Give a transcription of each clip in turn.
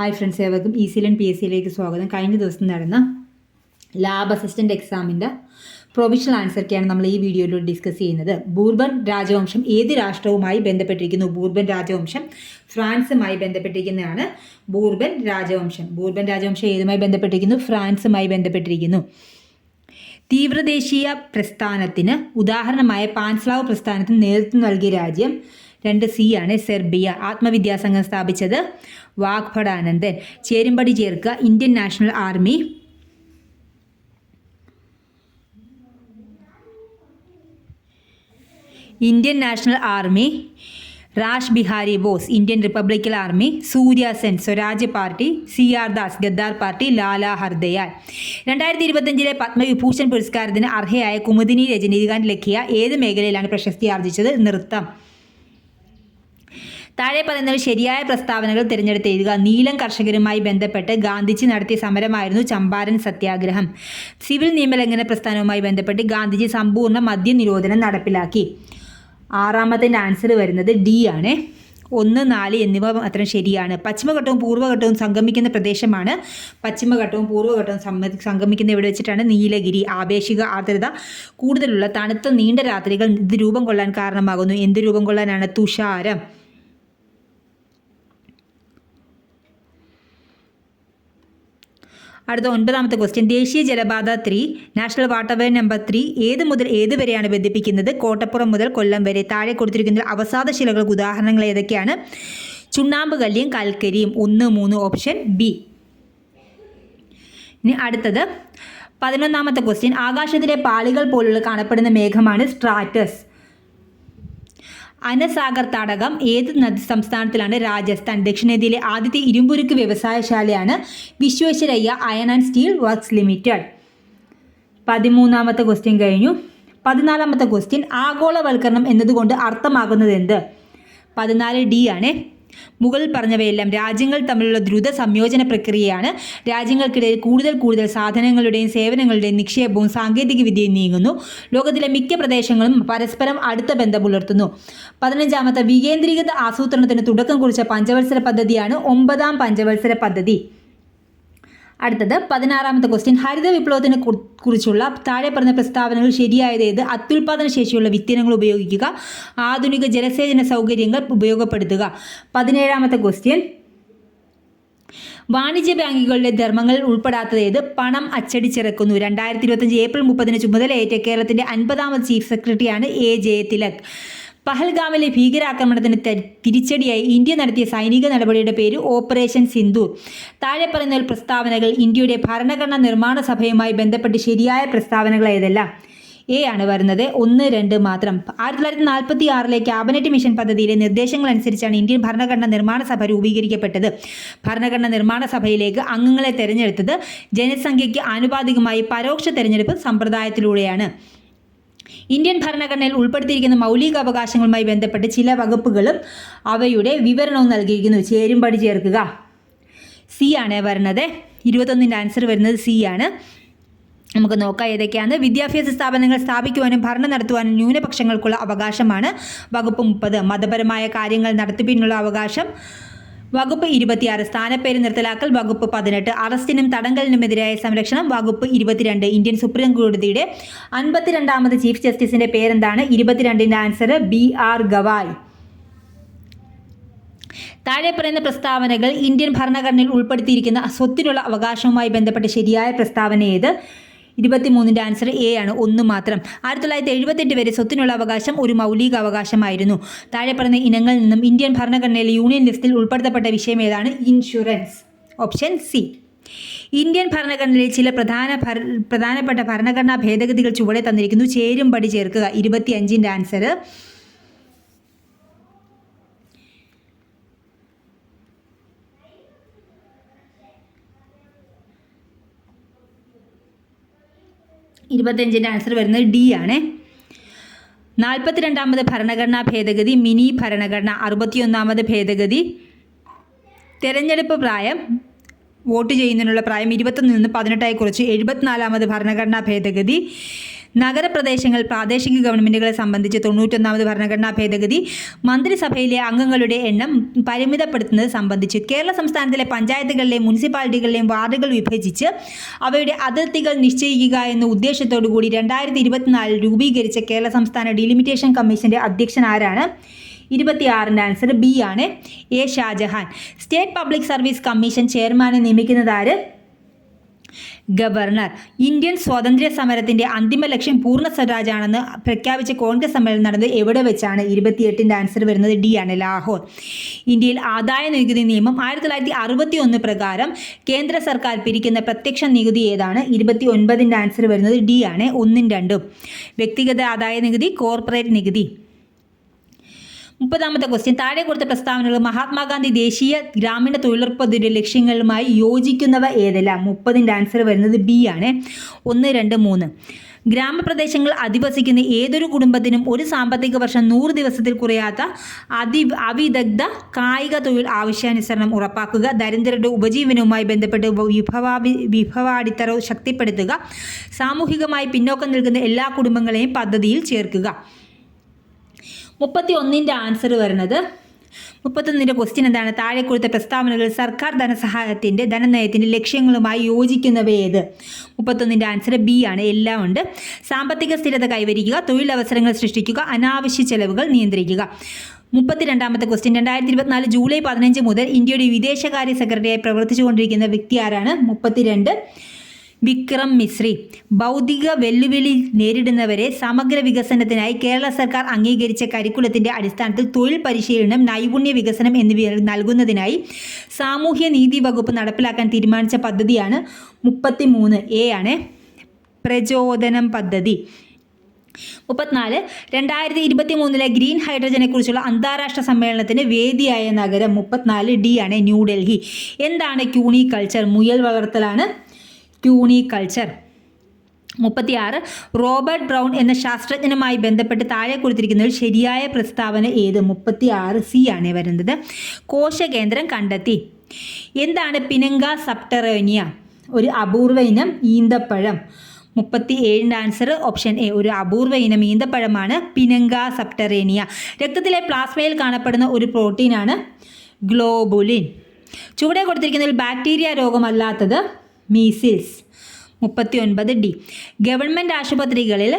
Hi friends, ഏവർക്കും easy learn PSCയിലേക്ക് സ്വാഗതം. കഴിഞ്ഞ ദിവസം നടന്ന ലാബ് അസിസ്റ്റൻ്റ് എക്സാമിൻ്റെ പ്രൊവിഷണൽ ആൻസർക്കാണ് നമ്മൾ ഈ വീഡിയോയിലൂടെ ഡിസ്കസ് ചെയ്യുന്നത്. ബൂർബൻ രാജവംശം ഏത് രാഷ്ട്രവുമായി ബന്ധപ്പെട്ടിരിക്കുന്നു? ബൂർബൻ രാജവംശം ഫ്രാൻസുമായി ബന്ധപ്പെട്ടിരിക്കുന്നതാണ്. ബൂർബൻ രാജവംശം ഏതുമായി ബന്ധപ്പെട്ടിരിക്കുന്നു? ഫ്രാൻസുമായി ബന്ധപ്പെട്ടിരിക്കുന്നു. തീവ്രദേശീയ പ്രസ്ഥാനത്തിന് ഉദാഹരണമായ പാൻസ്ലാവ് പ്രസ്ഥാനത്തിന് നേതൃത്വം നൽകിയ രാജ്യം 2C ആണ്, സെർബിയ. ആത്മവിദ്യാസംഘം സ്ഥാപിച്ചത് വാഗ്ഭടാനന്ദൻ. ചേരുംപടി ചേർക്കുക. Indian national army, Rash Behari Bose, Indian republican army, Surya Sen, Swaraj party, CR Das, Ghadar party, Lala Hardayal. 2025 Padma Vibhushan പുരസ്കാരത്തിന് അർഹയായ കുമുദിനി രജനീകാന്ത് ലഖിയ ഏത് മേഖലയിലാണ് പ്രശസ്തി ആർജിച്ചത്? നൃത്തം. താഴെ പറയുന്നവ ശരിയായ പ്രസ്താവനകൾ തിരഞ്ഞെടുത്ത് എഴുതുക. നീലം കർഷകരുമായി ബന്ധപ്പെട്ട് ഗാന്ധിജി നടത്തിയ സമരമായിരുന്നു ചമ്പാരൻ സത്യാഗ്രഹം. സിവിൽ നിയമലംഘന പ്രസ്ഥാനവുമായി ബന്ധപ്പെട്ട് ഗാന്ധിജി സമ്പൂർണ്ണ മദ്യ നിരോധനം നടപ്പിലാക്കി. ആറാമത്തെ ആൻസർ വരുന്നത് D ആണ്. 1, 4 എന്നിവ മാത്രം ശരിയാണ്. പശ്ചിമഘട്ടവും പൂർവ്വഘട്ടവും സംഗമിക്കുന്ന പ്രദേശമാണ്. പശ്ചിമഘട്ടവും പൂർവ്വഘട്ടവും സംഗമിക്കുന്ന ഇവിടെ വെച്ചിട്ടാണ് നീലഗിരി. ആപേക്ഷിക ആർദ്രത കൂടുതലുള്ള തണുത്ത നീണ്ട രാത്രികൾ ഇത് രൂപം കൊള്ളാൻ കാരണമാകുന്നു. എന്ത് രൂപം കൊള്ളാനാണ്? തുഷാരം. അടുത്ത 9ാമത്തെ ക്വസ്റ്റ്യൻ. ദേശീയ ജലപാത 3 നാഷണൽ വാട്ടർവേ നമ്പർ 3 ഏത് മുതൽ ഏത് വരെയാണ് ബന്ധിപ്പിക്കുന്നത്? കോട്ടപ്പുറം മുതൽ കൊല്ലം വരെ. താഴെ കൊടുത്തിരിക്കുന്ന അവസാദ ശിലകൾക്ക് ഉദാഹരണങ്ങൾ ഏതൊക്കെയാണ്? ചുണ്ണാമ്പ് കല്ലിയും കൽക്കരിയും. 1, 3 ഓപ്ഷൻ B. ഇനി അടുത്തത് 11ാമത്തെ ക്വസ്റ്റ്യൻ. ആകാശത്തിലെ പാളികൾ പോലുള്ള കാണപ്പെടുന്ന മേഘമാണ് സ്ട്രാറ്റസ്. അനസാഗർ തടാകം ഏത് സംസ്ഥാനത്തിലാണ്? രാജസ്ഥാൻ. ദക്ഷിണേന്ത്യയിലെ ആദ്യത്തെ ഇരുമ്പുരുക്ക് വ്യവസായശാലയാണ് Visvesvaraya iron and steel works limited. 13ാമത്തെ ക്വസ്റ്റ്യൻ കഴിഞ്ഞു. 14ാമത്തെ ക്വസ്റ്റ്യൻ. ആഗോളവൽക്കരണം എന്നതുകൊണ്ട് അർത്ഥമാകുന്നത് എന്ത്? 14 D ആണ്. മുകളിൽ പറഞ്ഞവയെല്ലാം രാജ്യങ്ങൾ തമ്മിലുള്ള ദ്രുത സംയോജന പ്രക്രിയയാണ്. രാജ്യങ്ങൾക്കിടയിൽ കൂടുതൽ സാധനങ്ങളുടെയും സേവനങ്ങളുടെയും നിക്ഷേപവും സാങ്കേതിക വിദ്യയും നീങ്ങുന്നു. ലോകത്തിലെ മിക്ക പ്രദേശങ്ങളും പരസ്പരം അടുത്ത ബന്ധം പുലർത്തുന്നു. 15ാമത്തെ വികേന്ദ്രീകൃത ആസൂത്രണത്തിന് തുടക്കം കുറിച്ച പഞ്ചവത്സര പദ്ധതിയാണ് 9ാം പഞ്ചവത്സര പദ്ധതി. അടുത്തത് 16ാമത്തെ ക്വസ്റ്റ്യൻ. ഹരിത വിപ്ലവത്തിനെ കുറിച്ചുള്ള താഴെ പറഞ്ഞ പ്രസ്താവനകൾ ശരിയായത് ഏത്? അത്യുൽപാദന ശേഷിയുള്ള വിത്തിനങ്ങൾ ഉപയോഗിക്കുക, ആധുനിക ജലസേചന സൗകര്യങ്ങൾ ഉപയോഗപ്പെടുത്തുക. 17ാമത്തെ ക്വസ്റ്റ്യൻ. വാണിജ്യ ബാങ്കുകളുടെ ധർമ്മങ്ങളിൽ ഉൾപ്പെടാത്തത് ഏത്? പണം അച്ചടിച്ചിറക്കുന്നു. 2025 ഏപ്രിൽ 30 ചുമതലയേറ്റ കേരളത്തിൻ്റെ 50ാമത് ചീഫ് സെക്രട്ടറിയാണ് A. ജയതിലക്. പഹൽഗാമിലെ ഭീകരാക്രമണത്തിന് തിരിച്ചടിയായി ഇന്ത്യ നടത്തിയ സൈനിക നടപടിയുടെ പേര് ഓപ്പറേഷൻ സിന്ദൂർ. താഴെ പറയുന്ന പ്രസ്താവനകൾ ഇന്ത്യയുടെ ഭരണഘടനാ നിർമ്മാണ സഭയുമായി ബന്ധപ്പെട്ട് ശരിയായ പ്രസ്താവനകൾ ഏതെല്ലാം? A ആണ് വരുന്നത്. 1, 2 മാത്രം. 1946 ക്യാബിനറ്റ് മിഷൻ പദ്ധതിയിലെ നിർദ്ദേശങ്ങൾ അനുസരിച്ചാണ് ഇന്ത്യൻ ഭരണഘടനാ നിർമ്മാണ സഭ രൂപീകരിക്കപ്പെട്ടത്. ഭരണഘടനാ നിർമ്മാണ സഭയിലേക്ക് അംഗങ്ങളെ തെരഞ്ഞെടുത്തത് ജനസംഖ്യയ്ക്ക് ആനുപാതികമായി പരോക്ഷ തെരഞ്ഞെടുപ്പ് സമ്പ്രദായത്തിലൂടെയാണ്. ഇന്ത്യൻ ഭരണഘടനയിൽ ഉൾപ്പെടുത്തിയിരിക്കുന്ന മൗലിക അവകാശങ്ങളുമായി ബന്ധപ്പെട്ട് ചില വകുപ്പുകളും അവയുടെ വിവരണവും നൽകിയിരിക്കുന്നു. ചേരുംപടി ചേർക്കുക. C ആണ് വരുന്നത്. 21ൻ്റെ ആൻസർ വരുന്നത് C ആണ്. നമുക്ക് നോക്കാം ഏതൊക്കെയാണ്. വിദ്യാഭ്യാസ സ്ഥാപനങ്ങൾ സ്ഥാപിക്കുവാനും ഭരണം നടത്തുവാനും ന്യൂനപക്ഷങ്ങൾക്കുള്ള അവകാശമാണ് വകുപ്പ് 30. മതപരമായ കാര്യങ്ങൾ നടത്തിപ്പിനുള്ള അവകാശം വകുപ്പ് 26. സ്ഥാനപ്പേര് നിർത്തലാക്കൽ വകുപ്പ് 18. അറസ്റ്റിനും തടങ്കലിനുമെതിരായ സംരക്ഷണം വകുപ്പ് 22. ഇന്ത്യൻ സുപ്രീം കോടതിയുടെ 52ാമത് ചീഫ് ജസ്റ്റിസിന്റെ പേരെന്താണ്? 22ൻ്റെ ആൻസർ BR ഗവായ്. താഴെ പറയുന്ന പ്രസ്താവനകൾ ഇന്ത്യൻ ഭരണഘടനയിൽ ഉൾപ്പെടുത്തിയിരിക്കുന്ന സ്വത്തിനുള്ള അവകാശവുമായി ബന്ധപ്പെട്ട ശരിയായ പ്രസ്താവന ഏത്? 23ൻ്റെ ആൻസർ A ആണ്. 1 മാത്രം. 1978 വരെ സ്വത്തിനുള്ള അവകാശം ഒരു മൗലിക അവകാശമായിരുന്നു. താഴെ പറയുന്ന ഇനങ്ങളിൽ നിന്നും ഇന്ത്യൻ ഭരണഘടനയിലെ യൂണിയൻ ലിസ്റ്റിൽ ഉൾപ്പെടുത്തപ്പെട്ട വിഷയം ഏതാണ്? ഇൻഷുറൻസ്. Option C. ഇന്ത്യൻ ഭരണഘടനയിലെ ചില പ്രധാനപ്പെട്ട ഭരണഘടനാ ഭേദഗതികൾ ചുവടെ തന്നിരിക്കുന്നു. ചേരുംപടി ചേർക്കുക. 25ൻ്റെ ആൻസർ. ആൻസർ വരുന്നത് D ആണ്. 42ാമത് ഭരണഘടനാ ഭേദഗതി മിനി ഭരണഘടന. 61ാമത് ഭേദഗതി തെരഞ്ഞെടുപ്പ് പ്രായം, വോട്ട് ചെയ്യുന്നതിനുള്ള പ്രായം 21 നിന്ന് 18 കുറച്ച്. 74ാമത് ഭരണഘടനാ ഭേദഗതി നഗരപ്രദേശങ്ങൾ പ്രാദേശിക ഗവൺമെൻറ്റുകളെ സംബന്ധിച്ച് 91ാമത് ഭരണഘടനാ ഭേദഗതി. മന്ത്രിസഭയിലെ അംഗങ്ങളുടെ എണ്ണം പരിമിതപ്പെടുത്തുന്നത് സംബന്ധിച്ച്. കേരള സംസ്ഥാനത്തിലെ പഞ്ചായത്തുകളിലെയും മുനിസിപ്പാലിറ്റികളിലെയും വാർഡുകൾ വിഭജിച്ച് അവയുടെ അതിർത്തികൾ നിശ്ചയിക്കുക എന്ന ഉദ്ദേശത്തോടുകൂടി 2024 രൂപീകരിച്ച കേരള സംസ്ഥാന ഡിലിമിറ്റേഷൻ കമ്മീഷന്റെ അധ്യക്ഷൻ ആരാണ്? 26ൻ്റെ ആൻസർ ബി ആണ്, A Shajahan. State public service commission ചെയർമാനെ നിയമിക്കുന്നത് ആര്? ഗവർണർ. ഇന്ത്യൻ സ്വാതന്ത്ര്യ സമരത്തിന്റെ അന്തിമ ലക്ഷ്യം പൂർണ്ണ സ്വരാജാണെന്ന് പ്രഖ്യാപിച്ച കോൺഗ്രസ് സമ്മേളനം നടന്നത് എവിടെ വെച്ചാണ്? 28ൻ്റെ ആൻസർ വരുന്നത് ഡി ആണ്, ലാഹോർ. ഇന്ത്യയിൽ ആദായ നികുതി നിയമം 1961 പ്രകാരം കേന്ദ്ര സർക്കാർ പിരിക്കുന്ന പ്രത്യക്ഷ നികുതി ഏതാണ്? 29ൻ്റെ ആൻസർ വരുന്നത് ഡി ആണ്, 1ഉം 2ഉം. വ്യക്തിഗത ആദായ നികുതി, കോർപ്പറേറ്റ് നികുതി. 30ാമത്തെ ക്വസ്റ്റ്യൻ. താഴെ കൊടുത്ത പ്രസ്താവനകൾ മഹാത്മാഗാന്ധി ദേശീയ ഗ്രാമീണ തൊഴിലുറപ്പ് പദ്ധതിയുടെ ലക്ഷ്യങ്ങളുമായി യോജിക്കുന്നവ ഏതെല്ലാം? 30ൻ്റെ ആൻസർ വരുന്നത് ബി ആണ്, 1, 2, 3. ഗ്രാമപ്രദേശങ്ങൾ അധിവസിക്കുന്ന ഏതൊരു കുടുംബത്തിനും ഒരു സാമ്പത്തിക വർഷം 100 ദിവസത്തിൽ കുറയാത്ത അവിദഗ്ധ കായിക തൊഴിൽ ആവശ്യാനുസരണം ഉറപ്പാക്കുക. ദരിദ്രരുടെ ഉപജീവനവുമായി ബന്ധപ്പെട്ട് വിഭവാടിത്തറ ശക്തിപ്പെടുത്തുക. സാമൂഹികമായി പിന്നോക്കം നിൽക്കുന്ന എല്ലാ കുടുംബങ്ങളെയും പദ്ധതിയിൽ ചേർക്കുക. 31ൻ്റെ ആൻസർ വരുന്നത് 31ൻ്റെ ക്വസ്റ്റ്യൻ എന്താണ്? താഴെ കൊടുത്ത പ്രസ്താവനകൾ സർക്കാർ ധനനയത്തിൻ്റെ ലക്ഷ്യങ്ങളുമായി യോജിക്കുന്നവയേത്? 31ൻ്റെ ആൻസർ ബി ആണ്, എല്ലാം ഉണ്ട്. സാമ്പത്തിക സ്ഥിരത കൈവരിക്കുക, തൊഴിലവസരങ്ങൾ സൃഷ്ടിക്കുക, അനാവശ്യ ചെലവുകൾ നിയന്ത്രിക്കുക. 32ാമത്തെ ക്വസ്റ്റ്യൻ. 2024 ജൂലൈ 15 മുതൽ ഇന്ത്യയുടെ വിദേശകാര്യ സെക്രട്ടറിയായി പ്രവർത്തിച്ചുകൊണ്ടിരിക്കുന്ന വ്യക്തി ആരാണ്? 32 വിക്രം മിശ്രി. ബൗദ്ധിക വെല്ലുവിളി നേരിടുന്നവരെ സമഗ്ര വികസനത്തിനായി കേരള സർക്കാർ അംഗീകരിച്ച കരിക്കുലത്തിൻ്റെ അടിസ്ഥാനത്തിൽ തൊഴിൽ പരിശീലനം, നൈപുണ്യ വികസനം എന്നിവ നൽകുന്നതിനായി സാമൂഹ്യ നീതി വകുപ്പ് നടപ്പിലാക്കാൻ തീരുമാനിച്ച പദ്ധതിയാണ് 33 എ ആണ്, പ്രചോദനം പദ്ധതി. 34 2023 ഗ്രീൻ ഹൈഡ്രജനെക്കുറിച്ചുള്ള അന്താരാഷ്ട്ര സമ്മേളനത്തിന് വേദിയായ നഗരം? 34 ഡി ആണ്, ന്യൂഡൽഹി. എന്താണ് ക്യൂണി കൾച്ചർ? മുയൽ വളർത്തലാണ് ക്യൂണി കൾച്ചർ. 36 റോബർട്ട് ബ്രൗൺ എന്ന ശാസ്ത്രജ്ഞനുമായി ബന്ധപ്പെട്ട് താഴെ കൊടുത്തിരിക്കുന്നതിൽ ശരിയായ പ്രസ്താവന ഏത്? 36 സി ആണ് വരുന്നത്. കോശകേന്ദ്രം കണ്ടെത്തി. എന്താണ് പിനങ്ക സബ്റ്ററേനിയ? ഒരു അപൂർവ ഇനം ഈന്തപ്പഴം. 37ൻ്റെ ആൻസർ ഓപ്ഷൻ എ, ഒരു അപൂർവ ഇനം ഈന്തപ്പഴമാണ് പിനങ്ക സബ്റ്ററേനിയ. രക്തത്തിലെ പ്ലാസ്മയിൽ കാണപ്പെടുന്ന ഒരു പ്രോട്ടീനാണ് ഗ്ലോബുലിൻ. ചുവടെ കൊടുത്തിരിക്കുന്നതിൽ ബാക്ടീരിയ രോഗമല്ലാത്തത്? മീസിൽസ്. 39 ഡി. ഗവൺമെൻറ് ആശുപത്രികളിൽ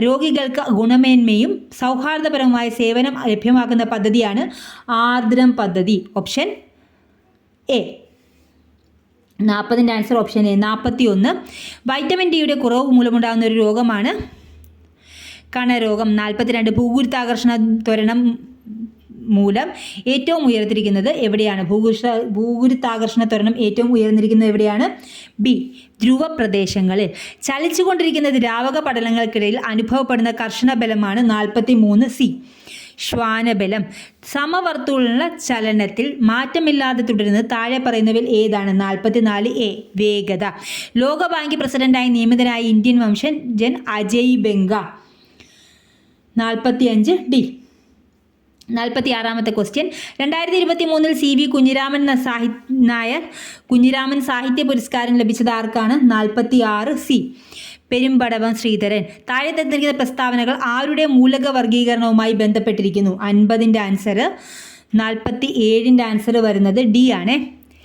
രോഗികൾക്ക് ഗുണമേന്മയും സൗഹാർദ്ദപരമായ സേവനം ലഭ്യമാക്കുന്ന പദ്ധതിയാണ് ആർദ്രം പദ്ധതി. Option A. 40ൻ്റെ ആൻസർ ഓപ്ഷൻ എ. 41 വൈറ്റമിൻ ഡിയുടെ കുറവ് മൂലമുണ്ടാകുന്ന ഒരു രോഗമാണ് കണരോഗം. 42 ഭൂഗുരുത്വാകർഷണ ത്വരണം മൂലം ഏറ്റവും ഉയർന്നിരിക്കുന്നത് എവിടെയാണ്? ഭൂഗുരുത്വാകർഷണ ത്വരണം ഏറ്റവും ഉയർന്നിരിക്കുന്നത് എവിടെയാണ്? ബി, ധ്രുവ പ്രദേശങ്ങളിൽ. ചലിച്ചുകൊണ്ടിരിക്കുന്ന ദ്രാവക പടലങ്ങൾക്കിടയിൽ അനുഭവപ്പെടുന്ന കർഷണ ബലമാണ് 43 സി, ശ്വാനബലം. സമവർത്തുള്ള ചലനത്തിൽ മാറ്റമില്ലാതെ തുടരുന്നത് താഴെ പറയുന്നവയിൽ ഏതാണ്? 44 എ, വേഗത. ലോകബാങ്ക് പ്രസിഡന്റായി നിയമിതനായ ഇന്ത്യൻ വംശജൻ അജയ് ബംഗ. 45 ഡി. 46ാമത്തെ question. 2023 C V Kunhiraman Nair Kunhiraman സാഹിത്യ പുരസ്കാരം ലഭിച്ചത് ആർക്കാണ്? 46 സി, പെരുമ്പടവം ശ്രീധരൻ. താഴെ തന്നിരിക്കുന്ന പ്രസ്താവനകൾ ആരുടെ മൂലക വർഗീകരണവുമായി ബന്ധപ്പെട്ടിരിക്കുന്നു? 50ൻ്റെ ആൻസർ. 47ൻ്റെ ആൻസർ വരുന്നത് ഡി ആണ്,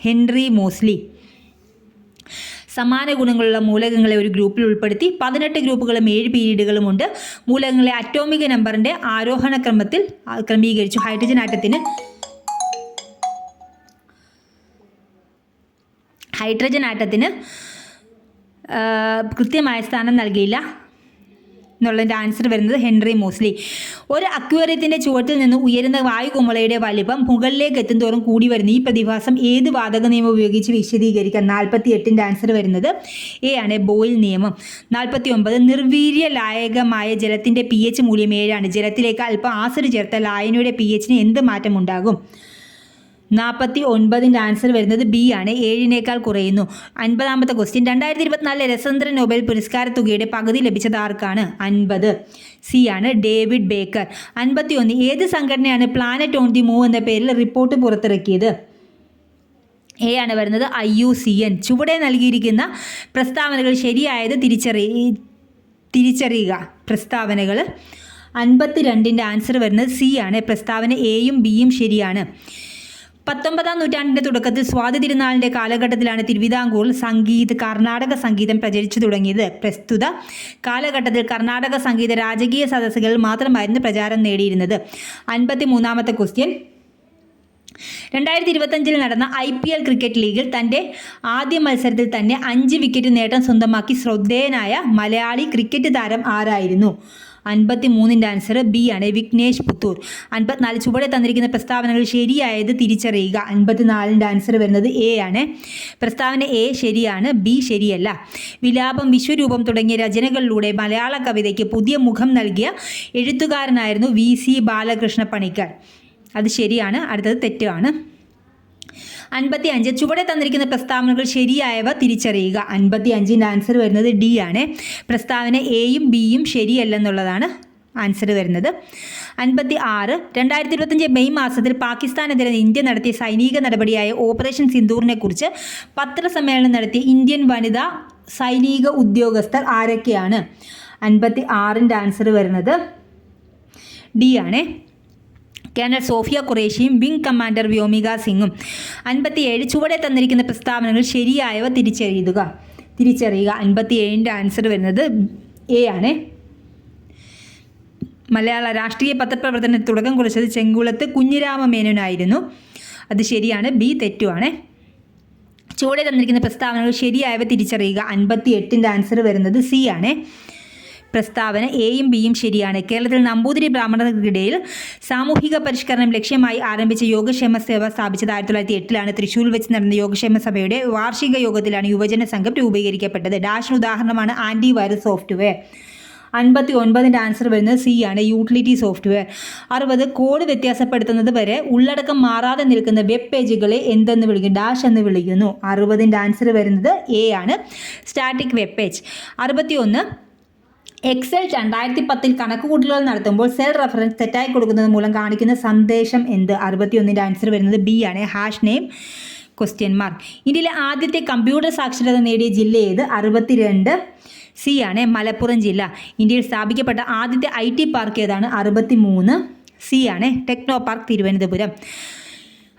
ഹെൻറി മോസ്ലി. സമാന ഗുണങ്ങളുള്ള മൂലകങ്ങളെ ഒരു ഗ്രൂപ്പിൽ ഉൾപ്പെടുത്തി 18 ഗ്രൂപ്പുകളും 7 പീരീഡുകളും ഉണ്ട്. മൂലകങ്ങളെ അറ്റോമിക് നമ്പറിൻ്റെ ആരോഹണ ക്രമത്തിൽ ക്രമീകരിച്ചു. ഹൈഡ്രജൻ ആറ്റത്തിന് കൃത്യമായ സ്ഥാനം നൽകിയില്ല എന്നുള്ളതിൻ്റെ ആൻസർ വരുന്നത് ഹെൻറി മോസ്ലി. ഒരു അക്വേറിയത്തിൻ്റെ ചുവട്ടിൽ നിന്ന് ഉയരുന്ന വായുകുമിളയുടെ വലിപ്പം മുകളിലേക്ക് എത്തുന്തോറും കൂടി വരുന്ന ഈ പ്രതിഭാസം ഏത് വാതക നിയമം ഉപയോഗിച്ച് വിശദീകരിക്കാം? 48ൻ്റെ ആൻസർ വരുന്നത് എ ആണ്, ബോയിൽ നിയമം. 49 നിർവീര്യ ലായകമായ ജലത്തിൻ്റെ pH മൂല്യം 7 ആണ്. ജലത്തിലേക്ക് അല്പം ആസിഡ് ചേർത്ത ലായനിയുടെ pHന് എന്ത് മാറ്റം ഉണ്ടാകും? 49ൻ്റെ ആൻസർ വരുന്നത് ബി ആണ്, 7നേക്കാൾ കുറയുന്നു. 50ാമത്തെ ക്വസ്റ്റ്യൻ. 2024 രസതന്ത്ര നൊബേൽ പുരസ്കാര തുകയുടെ പകുതി ലഭിച്ചത് ആർക്കാണ്? 50 സി ആണ്, ഡേവിഡ് ബേക്കർ. 51 ഏത് സംഘടനയാണ് പ്ലാനറ്റ് ഓൺ ദി മൂവ് എന്ന പേരിൽ റിപ്പോർട്ട് പുറത്തിറക്കിയത്? എ ആണ് വരുന്നത്, IUCN. ചുവടെ നൽകിയിരിക്കുന്ന പ്രസ്താവനകൾ ശരിയായത് തിരിച്ചറിയുക പ്രസ്താവനകൾ. 52ൻ്റെ ആൻസർ വരുന്നത് സി ആണ്. പ്രസ്താവന എയും ബിയും ശരിയാണ്. 19-ാം നൂറ്റാണ്ടിൻ്റെ തുടക്കത്തിൽ സ്വാതി തിരുനാളിൻ്റെ കാലഘട്ടത്തിലാണ് തിരുവിതാംകൂറിൽ കർണാടക സംഗീതം പ്രചരിച്ചു തുടങ്ങിയത്. പ്രസ്തുത കാലഘട്ടത്തിൽ കർണാടക സംഗീത രാജകീയ സദസ്സുകളിൽ മാത്രമായിരുന്നു പ്രചാരം നേടിയിരുന്നത്. 53ാമത്തെ ക്വസ്റ്റ്യൻ. 2025 നടന്ന IPL ക്രിക്കറ്റ് ലീഗിൽ തൻ്റെ ആദ്യ മത്സരത്തിൽ തന്നെ 5 വിക്കറ്റ് നേട്ടം സ്വന്തമാക്കി ശ്രദ്ധേയനായ മലയാളി ക്രിക്കറ്റ് താരം ആരായിരുന്നു? 53ൻ്റെ ആൻസർ ബി ആണ്. വിഘ്നേഷ് പുത്തൂർ. 54 ചുവടെ തന്നിരിക്കുന്ന പ്രസ്താവനകൾ ശരിയായത് തിരിച്ചറിയുക. 54ൻ്റെ ആൻസർ വരുന്നത് എ ആണ്. പ്രസ്താവന എ ശരിയാണ്, ബി ശരിയല്ല. വിലാപം, വിശ്വരൂപം തുടങ്ങിയ രചനകളിലൂടെ മലയാള കവിതയ്ക്ക് പുതിയ മുഖം നൽകിയ എഴുത്തുകാരനായിരുന്നു VC ബാലകൃഷ്ണ പണിക്കർ. അത് ശരിയാണ്. അടുത്തത് തെറ്റാണ്. 55 ചുവടെ തന്നിരിക്കുന്ന പ്രസ്താവനകൾ ശരിയായവ തിരിച്ചറിയുക. 55ൻ്റെ ആൻസർ വരുന്നത് ഡി ആണ്. പ്രസ്താവന എയും ബിയും ശരിയല്ലെന്നുള്ളതാണ് ആൻസർ വരുന്നത്. 56 2025 മെയ് മാസത്തിൽ പാകിസ്ഥാനെതിരെ ഇന്ത്യ നടത്തിയ സൈനിക നടപടിയായ ഓപ്പറേഷൻ സിന്ദൂറിനെ കുറിച്ച് പത്രസമ്മേളനം നടത്തിയ ഇന്ത്യൻ വനിതാ സൈനിക ഉദ്യോഗസ്ഥർ ആരൊക്കെയാണ്? 56ൻ്റെ ആൻസർ വരുന്നത് ഡി ആണ്. കേണൽ സോഫിയ ഖുറേഷിയും വിംഗ് കമാൻഡർ വ്യോമിക സിംഗും. 57 ചുവടെ തന്നിരിക്കുന്ന പ്രസ്താവനകൾ ശരിയായവ തിരിച്ചറിയുക. 57ൻ്റെ ആൻസർ വരുന്നത് എ ആണ്. മലയാള രാഷ്ട്രീയ പത്രപ്രവർത്തനത്തിന് തുടക്കം കുറിച്ചത് ചെങ്കുളത്ത് കുഞ്ഞിരാമ മേനോനായിരുന്നു. അത് ശരിയാണ്. ബി തെറ്റുമാണ്. ചുവടെ തന്നിരിക്കുന്ന പ്രസ്താവനകൾ ശരിയായവ തിരിച്ചറിയുക. 58ൻ്റെ ആൻസർ വരുന്നത് സി ആണ്. പ്രസ്താവന എയും ബിയും ശരിയാണ്. കേരളത്തിൽ നമ്പൂതിരി ബ്രാഹ്മണർക്കിടയിൽ സാമൂഹിക പരിഷ്കരണം ലക്ഷ്യമായി ആരംഭിച്ച യോഗക്ഷേമ സഭ സ്ഥാപിച്ചത് 1908 തൃശ്ശൂരിൽ വെച്ച് നടന്ന യോഗക്ഷേമ സഭയുടെ വാർഷിക യോഗത്തിലാണ് യുവജന സംഘം രൂപീകരിക്കപ്പെട്ടത്. ഡാഷിന് ഉദാഹരണമാണ് ആൻറ്റി വൈറസ് സോഫ്റ്റ്വെയർ. 59ൻ്റെ ആൻസർ വരുന്നത് സി ആണ്. Utility software. 60 കോഡ് വ്യത്യാസപ്പെടുത്തുന്നത് വരെ ഉള്ളടക്കം മാറാതെ നിൽക്കുന്ന വെബ് പേജുകളെ എന്തെന്ന് വിളിക്കും? ഡാഷ് എന്ന് വിളിക്കുന്നു. 60ൻ്റെ ആൻസർ വരുന്നത് എ ആണ്. Static web page. 61 എക്സൽ 2010 കണക്കുകൂട്ടലുകൾ നടത്തുമ്പോൾ സെൽ റെഫറൻസ് തെറ്റായി കൊടുക്കുന്നത് മൂലം കാണിക്കുന്ന സന്ദേശം എന്ത്? 61ൻ്റെ ആൻസർ വരുന്നത് ബി ആണ്. Hash name ? ഇന്ത്യയിലെ ആദ്യത്തെ കമ്പ്യൂട്ടർ സാക്ഷരത നേടിയ ജില്ല ഏത്? 62 സി ആണ്. മലപ്പുറം ജില്ല. ഇന്ത്യയിൽ സ്ഥാപിക്കപ്പെട്ട ആദ്യത്തെ IT പാർക്ക് ഏതാണ്? 63 സി ആണ്. Techno park Thiruvananthapuram.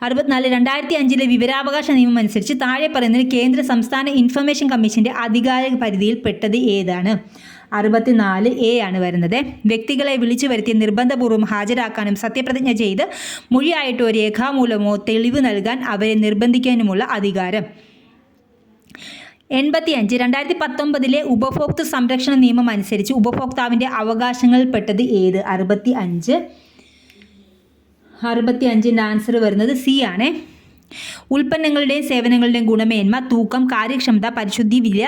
64 2005 വിവരാവകാശ നിയമം അനുസരിച്ച് താഴെ പറയുന്നതിന് കേന്ദ്ര സംസ്ഥാന ഇൻഫർമേഷൻ കമ്മീഷൻ്റെ അധികാര പരിധിയിൽപ്പെട്ടത് ഏതാണ്? 64 എ ആണ് വരുന്നത്. വ്യക്തികളെ വിളിച്ചു വരുത്തി നിർബന്ധപൂർവ്വം ഹാജരാക്കാനും സത്യപ്രതിജ്ഞ ചെയ്ത് മൊഴിയായിട്ടോ രേഖാമൂലമോ തെളിവ് നൽകാൻ അവരെ നിർബന്ധിക്കാനുമുള്ള അധികാരം. 85 2019 ഉപഭോക്തൃ സംരക്ഷണ നിയമം അനുസരിച്ച് ഉപഭോക്താവിൻ്റെ അവകാശങ്ങളിൽപ്പെട്ടത് ഏത്? 65ൻ്റെ ആൻസർ വരുന്നത് സി ആണ്. ഉൽപ്പന്നങ്ങളുടെയും സേവനങ്ങളുടെയും ഗുണമേന്മ, തൂക്കം, കാര്യക്ഷമത, പരിശുദ്ധി, വില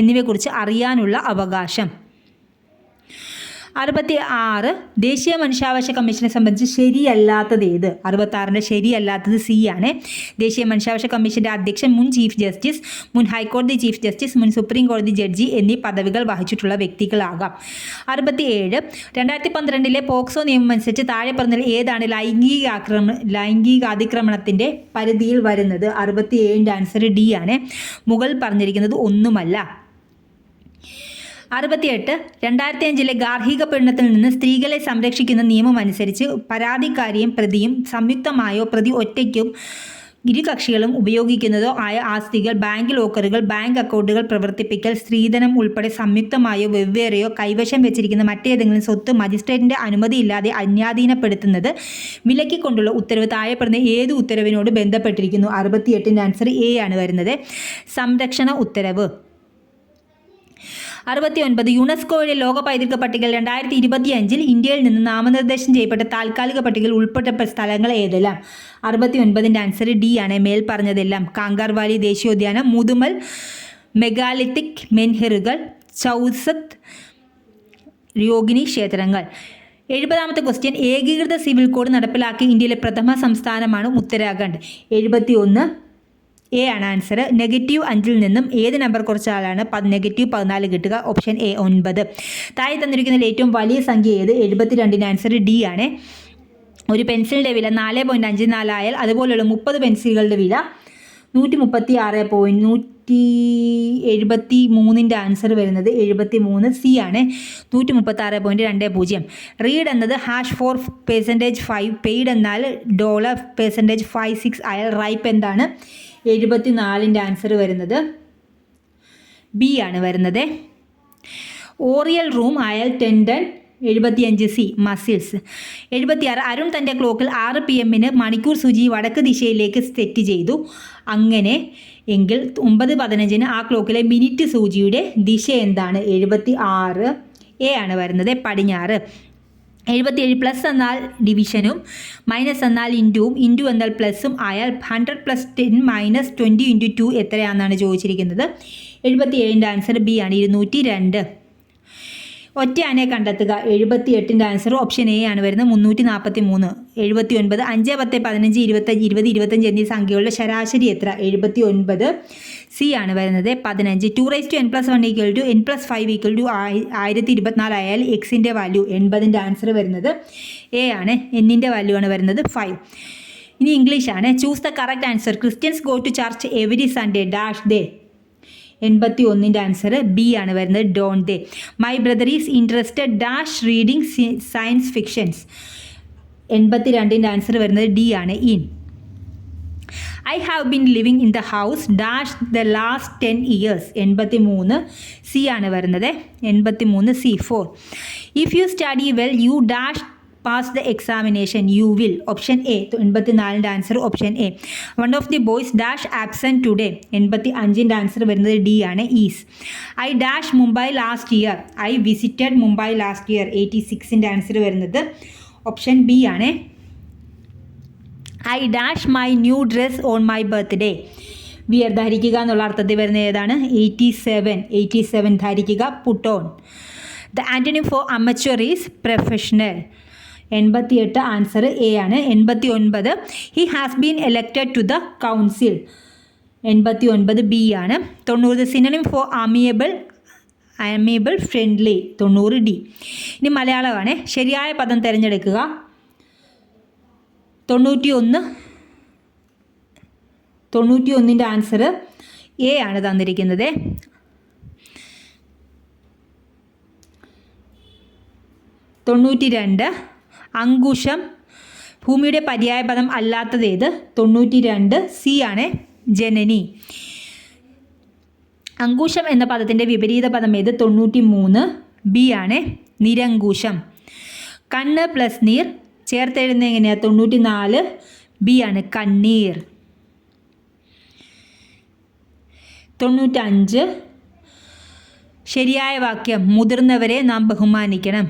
എന്നിവയെക്കുറിച്ച് അറിയാനുള്ള അവകാശം. 66 ദേശീയ മനുഷ്യാവകാശ കമ്മീഷനെ സംബന്ധിച്ച് ശരിയല്ലാത്തത് ഏത്? 66ൻ്റെ ശരിയല്ലാത്തത് സി ആണ്. ദേശീയ മനുഷ്യാവകാശ കമ്മീഷൻ്റെ അധ്യക്ഷൻ മുൻ ചീഫ് ജസ്റ്റിസ്, മുൻ ഹൈക്കോടതി ചീഫ് ജസ്റ്റിസ്, മുൻ സുപ്രീം കോടതി ജഡ്ജി എന്നീ പദവികൾ വഹിച്ചിട്ടുള്ള വ്യക്തികളാകാം. 67 2012 പോക്സോ നിയമം അനുസരിച്ച് താഴെ പറഞ്ഞതിൽ ഏതാണ് ലൈംഗികാതിക്രമണത്തിൻ്റെ പരിധിയിൽ വരുന്നത്? 67ൻ്റെ ആൻസർ ഡി ആണ്. മുകൾ പറഞ്ഞിരിക്കുന്നത് ഒന്നുമല്ല. 68 2005 ഗാർഹിക പീഡനത്തിൽ നിന്ന് സ്ത്രീകളെ സംരക്ഷിക്കുന്ന നിയമം അനുസരിച്ച് പരാതിക്കാരിയും പ്രതിയും സംയുക്തമായോ പ്രതി ഒറ്റയ്ക്കും ഇരുകക്ഷികളും ഉപയോഗിക്കുന്നതോ ആയ ആസ്തികൾ, ബാങ്ക് ലോക്കറുകൾ, ബാങ്ക് അക്കൗണ്ടുകൾ പ്രവർത്തിപ്പിക്കൽ, സ്ത്രീധനം ഉൾപ്പെടെ സംയുക്തമായോ വെവ്വേറെയോ കൈവശം വെച്ചിരിക്കുന്ന മറ്റേതെങ്കിലും സ്വത്ത് മജിസ്ട്രേറ്റിൻ്റെ അനുമതിയില്ലാതെ അന്യാധീനപ്പെടുത്തുന്നത് വിലക്കിക്കൊണ്ടുള്ള ഉത്തരവ് താഴെപ്പെടുന്ന ഏത് ഉത്തരവിനോട് ബന്ധപ്പെട്ടിരിക്കുന്നു? 68ൻ്റെ ആൻസർ എ ആണ് വരുന്നത്. സംരക്ഷണ ഉത്തരവ്. 69 യുനെസ്കോയുടെ ലോക പൈതൃക പട്ടികയിൽ 2025 ഇന്ത്യയിൽ നിന്ന് നാമനിർദ്ദേശം ചെയ്യപ്പെട്ട താൽക്കാലിക പട്ടികയിൽ ഉൾപ്പെട്ട സ്ഥലങ്ങൾ ഏതെല്ലാം? 69ൻ്റെ ആൻസർ ഡി ആണ്. മേൽ പറഞ്ഞതെല്ലാം. കാങ്കർ വാലി ദേശീയോദ്യാനം, മുതുമൽ മെഗാലിത്തിക് മെൻഹിറുകൾ, ചൗസത്ത് യോഗിനി ക്ഷേത്രങ്ങൾ. 70ാമത്തെ ക്വസ്റ്റ്യൻ. ഏകീകൃത സിവിൽ കോഡ് നടപ്പിലാക്കിയ ഇന്ത്യയിലെ പ്രഥമ സംസ്ഥാനമാണ് ഉത്തരാഖണ്ഡ്. 71 എ ആണ് ആൻസർ. -5 നിന്നും ഏത് നമ്പർ കുറച്ചാലാണ് -14 കിട്ടുക? Option A 9. താഴെ തന്നിരിക്കുന്നതിൽ ഏറ്റവും വലിയ സംഖ്യ ഏത്? 72ൻ്റെ ആൻസർ ഡി ആണ്. ഒരു പെൻസിലിൻ്റെ വില 4.54 ആയാൽ അതുപോലെയുള്ള 30 പെൻസിലുകളുടെ വില 173 ആൻസർ വരുന്നത് 73 സി ആണ്. 136.20. റീഡ് എന്നത് #4%5 പെയ്ഡ് എന്നാൽ $56 ആയാൽ റൈപ്പ് എന്താണ്? 74 ആൻസർ വരുന്നത് ബി ആണ് വരുന്നത്. ഓറിയൽ റൂം ആയാൽ ടെൻഡൻ 75 സി മസിൽസ്. 76 അരുൺ തൻ്റെ ക്ലോക്കിൽ 6 PM മണിക്കൂർ സൂചി വടക്ക് ദിശയിലേക്ക് സെറ്റ് ചെയ്തു. അങ്ങനെ എങ്കിൽ 9:15 ആ ക്ലോക്കിലെ മിനിറ്റ് സൂചിയുടെ ദിശ എന്താണ്? 76 എ ആണ് വരുന്നത് പടിഞ്ഞാറ്. 77 പ്ലസ് എന്നാൽ ഡിവിഷനും മൈനസ് എന്നാൽ ഇൻറ്റുവും ഇൻറ്റു എന്നാൽ പ്ലസും ആയാൽ 100 + 10 - 20 × 2 എത്രയാണെന്നാണ് ചോദിച്ചിരിക്കുന്നത്. 77 ആൻസർ ബി ആണ് 202. ഒറ്റ ആനയെ കണ്ടെത്തുക. 78 ആൻസർ ഓപ്ഷൻ എ ആണ് വരുന്നത് 343. 79 5, 10, 15, 25, 20, 25 എന്നീ സംഖ്യകളുടെ ശരാശരി എത്ര? 79 സി ആണ് വരുന്നത് 15. 2n + 1 = n + 5 = 1024 ആയാൽ എക്സിൻ്റെ വാല്യൂ 80 ആൻസർ വരുന്നത് എ ആണ്. എന്നിൻ്റെ വാല്യൂ ആണ് വരുന്നത് 5. ഇനി ഇംഗ്ലീഷാണ്. Choose the correct answer. Christians go to church every Sunday -day. 81 answer B ആണ് വരുന്നത് don't they. My brother is interested reading science fictions. 82 answer വരുന്നത് ഡി ആണ് in. I have been living in the house the last 10 years. 83 C ആണ് വരുന്നത് 83 C 4. If you study well you pass the examination you will. Option A. 84 answer option A. One of the boys absent today. 85 answer വരുന്നത് D ആണ് is. I Mumbai last year. I visited Mumbai last year. 86 answer വരുന്നത് option B ആണ്. I my new dress on my birthday. Wear ധരിക്കുക എന്നുള്ള അർത്ഥത്തിൽ വരുന്ന ഏതാണ്? 87 ധരിക്കുക put on. The antonym for amateur is professional. 88 answer A ആണ്. 89 he has been elected to the council. 89 B ആണ്. 90 synonym for amiable friendly. 90 D. ഇനി മലയാളമാണ്. ശരിയായ പദം തിരഞ്ഞെടുക്കുക. 91 ആൻസർ എ ആണ് തന്നിരിക്കുന്നത്. 92 അങ്കുശം ഭൂമിയുടെ പര്യായ പദം അല്ലാത്തത് ഏത്? 92 സി ആണ് ജനനി. അങ്കുശം എന്ന പദത്തിൻ്റെ വിപരീത പദം ഏത്? 93 ബി ആണ് നിരങ്കുശം. കണ്ണ് പ്ലസ് നീർ ചേർത്തെഴുതുന്നത് എങ്ങനെയാണ്? 94 ബി ആണ് കണ്ണീർ. 95 ശരിയായ വാക്യം മുതിർന്നവരെ നാം ബഹുമാനിക്കണം.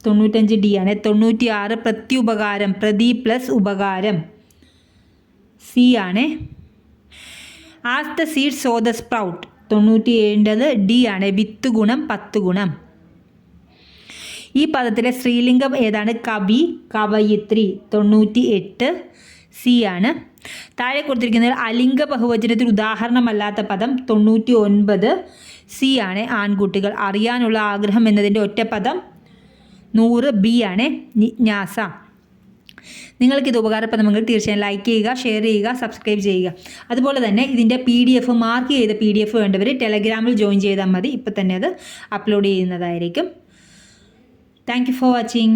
95 ഡി ആണ്. 96 പ്രത്യുപകാരം പ്രതി പ്ലസ് ഉപകാരം സി ആണ്. As the seed so the sprout. 97 D ആണ്. വിത്ത് ഗുണം 10 ഗുണം. ഈ പദത്തിലെ സ്ത്രീലിംഗം ഏതാണ്? കവി കവയിത്രി. 98 സി ആണ്. താഴെ കൊടുത്തിരിക്കുന്നത് അലിംഗ ബഹുവചനത്തിൽ ഉദാഹരണമല്ലാത്ത പദം. 99 സി ആണ് ആൺകുട്ടികൾ. അറിയാനുള്ള ആഗ്രഹം എന്നതിൻ്റെ ഒറ്റപ്പദം 100 ബി ആണ് ജിജ്ഞാസ. നിങ്ങൾക്കിത് ഉപകാരപ്രദമെങ്കിൽ തീർച്ചയായും ലൈക്ക് ചെയ്യുക, ഷെയർ ചെയ്യുക, സബ്സ്ക്രൈബ് ചെയ്യുക. അതുപോലെ തന്നെ ഇതിൻ്റെ PDF മാർക്ക് ചെയ്ത PDF വേണ്ടവർ ടെലഗ്രാമിൽ ജോയിൻ ചെയ്താൽ മതി. ഇപ്പം തന്നെ അത് അപ്ലോഡ് ചെയ്യുന്നതായിരിക്കും. Thank you for watching.